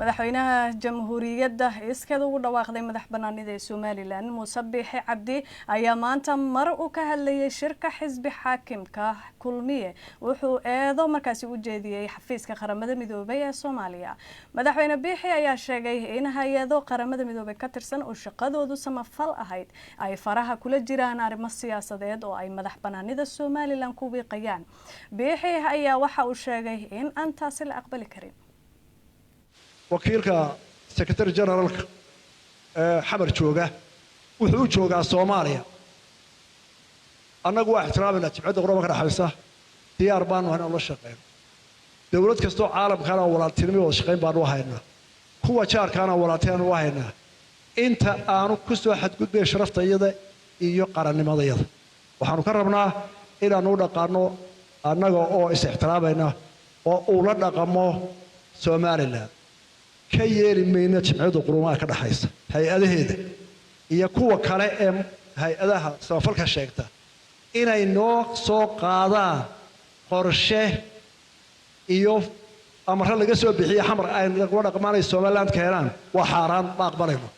madaxweynaha jamhuuriyadda iskeeda ugu dhawaaqday madax banaanida ee Somaliland Muuse Biixi Cabdi ayaa maanta mar uu ka hadlayay shirka xisbi xaakimka kulmiye wuxuu eedo markaasi u jeediyay xafiiska qaramada midoobay ee Soomaaliya madaxweyne Biixi ayaa sheegay in hay'ado qaramada midoobay ka tirsan oo shaqadoodu samafal ahayd ay faraha kula jiraan arrimo siyaasadeed oo ay madax banaanida Somaliland ku wiiqayaan Biixi ayaa waxa uu sheegay in aan taasi la aqbali karin wakiilka secretary generalka xamar jooga wuxuu joogaa Soomaaliya annagu waa ixtiraamina jibcada qoroobka dhaxaysa diyaar baan waxaan la shaqeyn dawlad kastoo caalamka oo walaaltinimo oo shaqeyn baan u haynaa kuwa jaarkaana walaaltinimo u haynaa inta aanu ku soo xadgudbay sharaftayada iyo qarannimadayada waxaanu ka rabnaa inaanu dhaqaano annaga oo is ixtiraamayna oo uu la dhaqamo Somaliland ka yeeli mayna jimcada quruumaha ka dhaxaysa hay'adaheeda iyo kuwa kale ee hay'adaha samafalka sheegta inay noo soo qaadaan qorshe iyo amarka laga soo bixiyo xamar ay lagu dhaqmaanay Somaliland keenan waa xaraan ma aqbalayno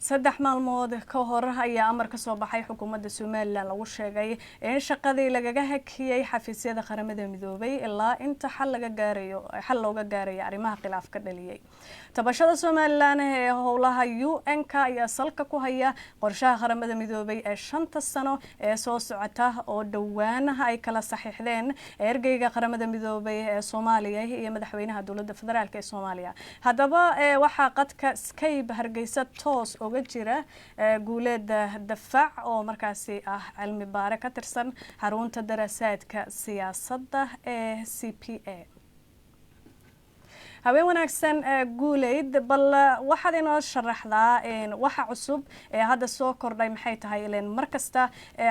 saddex maalmood ka hor ayaa amar ka soo baxay xukuumadda Somaliland lagu sheegay in shaqadii lagaga hakiyay xafiisyada qaramada midoobay ilaa inta xal looga gaarayo arrimaha khilaafka dhaliyay tabashada Somaliland ee howlaha UN-ka ayaa salka ku haya qorshaha qaramada midoobay ee 5 sano ee soo socota oo dhawaan ay kala saxiixdeen ergeyga qaramada midoobay ee Soomaaliya iyo madaxweynaha dowladda federaalka ee Soomaaliya hadaba waxa qadka Skype Hargeysa toos uga jira guuleeda dafaac oo markaasi ah cilmi baare ka tirsan xarunta daraasaadka siyaasadda ee CPA habeen wanaagsan guuleed bal waxaad inoo sharaxdaa waxa cusub ee hadda soo kordhay maxay tahay ileen markasta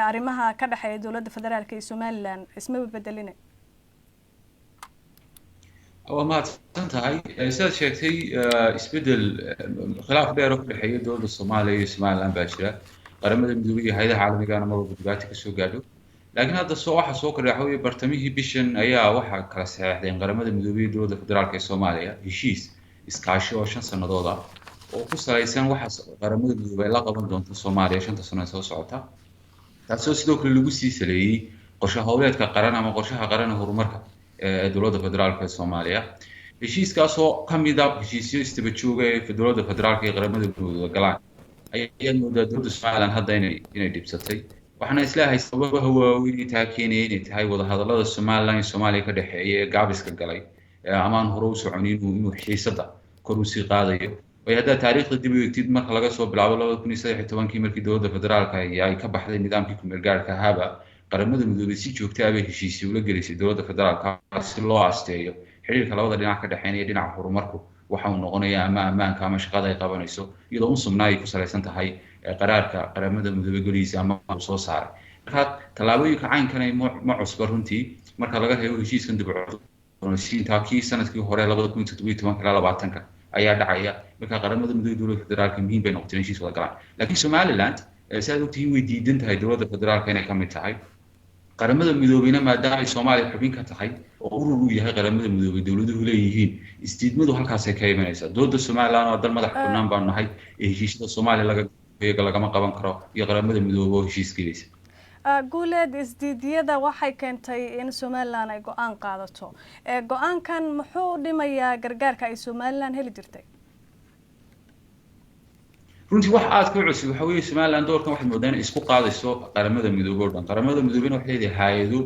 arrimaha ka dhaxeeya dowladda federaalka ee Somaliland isma bedelinay وما تنتهي سيد شيكتي اسبدل خلاف دير ku dhaxeeyo dowladda Soomaaliya iyo Somaliland baashira qaramada midoobay hay'adaha caalamiga ah marba dibadda ka soo gaadho laakiin hadda waxa soo kordhay bartamihii bishan ayaa waxa kala saxeexdeen qaramada midoobay iyo dowladda federaalka ee Soomaaliya heshiis iskaashi oo 5 sanadood ah oo ku saleysan waxa qaramada midoobay la qaban doonto Soomaaliya 5 sano soo socota taasoo sidoo kale lagu sii saleeyay qorshe hawleedka qaran ama qorshaha qaran ee horumarka dowladda federaalka ee Soomaaliya heshiiskaas oo kamid ah heshiisyo istaba jooga ee dowladda federaalka ee qaramada midoobay galaan ayaa moodaa dowladda Soomaaliland hadda inay dibsatay waxaana islaahay sababaha waaweyn ee keenay inay tahay wada hadallada Soomaaliland iyo Soomaaliya ka dhaxeeya ee gaabiska galay amaan hore u soconin inuu xiisada kor u sii qaadayo way hadda taariikhda dib u eegtid marka laga soo bilaabo 2013 markii dowladda federaalka ay ka baxday nidaamkii kumeel gaarka ahaaba qaramada midoobay si joogto ah heshiisyo ula galeysay dowladda federaalka si loo asteeyo xiriirka labada dhinac ka dhaxeynaya dhinaca horumarku waxa uu noqonayaa ammaanka ama shaqada ay qabanayso iyadoo sugnaa ay ku saleysan tahay qaraarka qaramada midoobay goliisa ama soo saaray marka talaabooyinka caynkan ay ma cusba runtii marka laga reebo heshiiskan dib u cusboonaysiinta kii sanadkii hore 2017 ayaa dhacaya marka qaramada midoobay dowladda federaalka muhiim bay noqotay heshiis wada galaan laakiin Somaliland saad ogtihiin way diidan tahay dowladda federaalka inay ka mid tahay qaramada midoobeyna maadaama ay Soomaaliya xubin ka tahay oo urur u yahay qaramada midoobay dowladuhu leeyihiin istiidmadu halkaas ay ka imanaysaa dowladda Soomaaliland oo dal madax bannaan baan nahay heshiisyada Soomaaliya lagama qaban karo iyo qaramada midoobay oo heshiiskiisa guuleed isdiidiyada waxay keentay in Somaliland ay go'aan qaadato go'aankan muxuu dhimayaa gargaarka ay Somaliland heli jirtay runtii wax aad ku cusub waxa weeye Somaliland doorkan waxay moodaan isku qaadayso qaramada midoobay oo dhan qaramada midoobay waxay leedahay hay'ado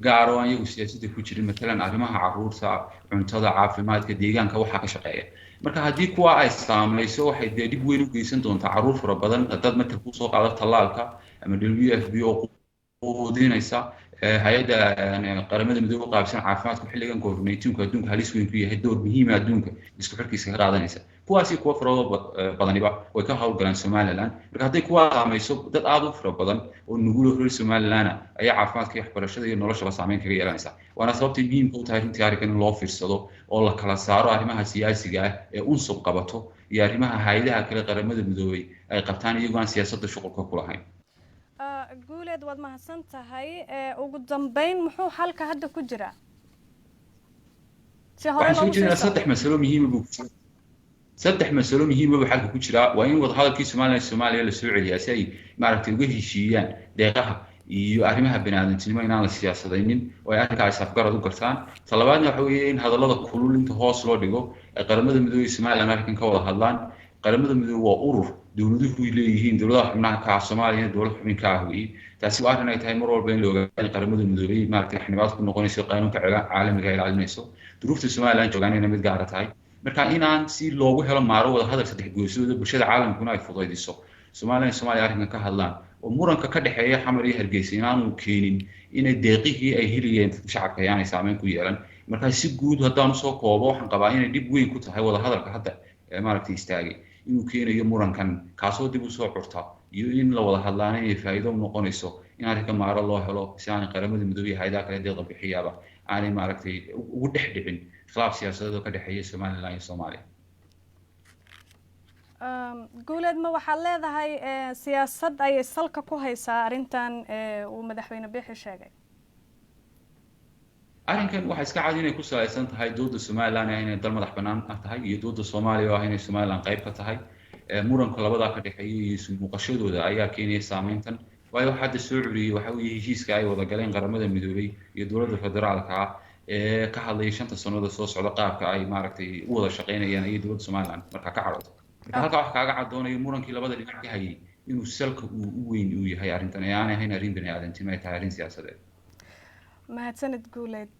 gaar ah oo iyagu siyaasadda ku jirin matalan arrimaha carruurta cuntada caafimaadka deegaanka waxa ka shaqeeya marka haddii kuwa ay saamayso waxay dib weyn u geysan doontaa carruur fara badan dad matal ku soo qaada talaalka ama WFP oo quudinaysa hay'adda qaramada midoobay qaabsan caafimaadka xilligan COVID-19 adduunka halis weyn ku yahay door muhiim ah adduunka isku xirkiisa ka qaadanaysa kuwaasi kuwa farado badaniba way ka hawlgalaan Somaliland marka haday kuwa saamayso dad aad u fara badan oo nugul reer Somaliland ayaa caafimaadka iyo waxbarashada iyo nolosha saameyn kaga yeelanaysa waana sababta muhiimka u tahay runtii arrinkan in loo fiirsado oo la kala saaro arrimaha siyaasiga ah ee unsub qabato iyo arrimaha hay'adaha kale qaramada midoobay ay qabtaan iyagoo aan siyaasadda shuqulka ku lahayn guuleed waad mahadsan tahay ugu dambeyn muxuu halka hadda ku jira waxaan soo jeedinaa saddex mas'alo muhiim ah saddex mas'alo muhiim ah xalka ku jira waa in wada hadalkii Soomaaliya la soo celiyaa si ay maaragtay uga heshiiyaan deeqaha iyo arrimaha bini'aadantinimo inaan la siyaasadaynin oo ay arrinkaas afgarad u gartaan talabaadna waxa weeye in hadallada kulul inta hoos loo dhigo ay qaramada midoobay Soomaaliland arrinkan ka wada hadlaan qaramada midoobay waa urur dawladuhu leeyihiin dawladaha xubnaha ka Soomaaliya dawlad xubin ka ah weey taasi waa arrin ay tahay mar walba in la ogaado in qaramada midoobay maaragtay xanibaad ku noqonayso qaanuunka caalamiga ee ilaalinayso duruufta Soomaaliland joogaan inay mid gaar ah tahay marka inaan si loogu helo maaro wada hadal saddex goosooda bulshada caalamkuna ay fududeyso Soomaaliya arrinkan ka hadlaan oo muranka ka dhaxeeya xamar iyo hargeysa inaanu keenin inay deeqihii ay heliyeen shacabka ayaanay saameyn ku yeelan marka si guud haddaan soo koobo waxaan qabaa inay dib weyn ku tahay wada hadalka hadda maaragtay istaagay inuu keenayo murankan kaasoo dib u soo curta iyo in la wada hadlaan inay faa'iido u noqonayso in arrinka maaro loo helo si aan qaramada midoobay hay'adaha kale deeqa bixiyaaba aanay maaragtay ugu dhex dhicin khilaaf siyaasadeed oo ka dhaxeeya Soomaaliland iyo Soomaaliya guuleed ma waxaad leedahay siyaasad ay salka ku haysaa arrintan uu madaxweyne Biixi sheegay arrinkan waxa iska cad inay ku salaysan tahay dowladda Soomaaliland inay dal madax bannaan tahay iyo dowladda Soomaaliya oo inay Soomaaliland qayb ka tahay muranka labada ka dhaxeeya iyo muuqashadooda ayaa keenaya saameyntan waayo waxa hadda soo curiyay waxa weeye heshiiska ay wada galeen qaramada midoobay iyo dowladda federaalka ah ee ka hadlay 5 sanado soo socda qaabka ay maaragtay u wada shaqeynayaan iyo dowladda Soomaaliland marka ka caroodo halka wax kaaga cadoonayo murankii labada dhinac ka hayay inuu salka u weyn u yahay arrintan ee aan ahayn arrin bini'aadantinimo ay tahay arrin siyaasadeed mahadsanid guuleed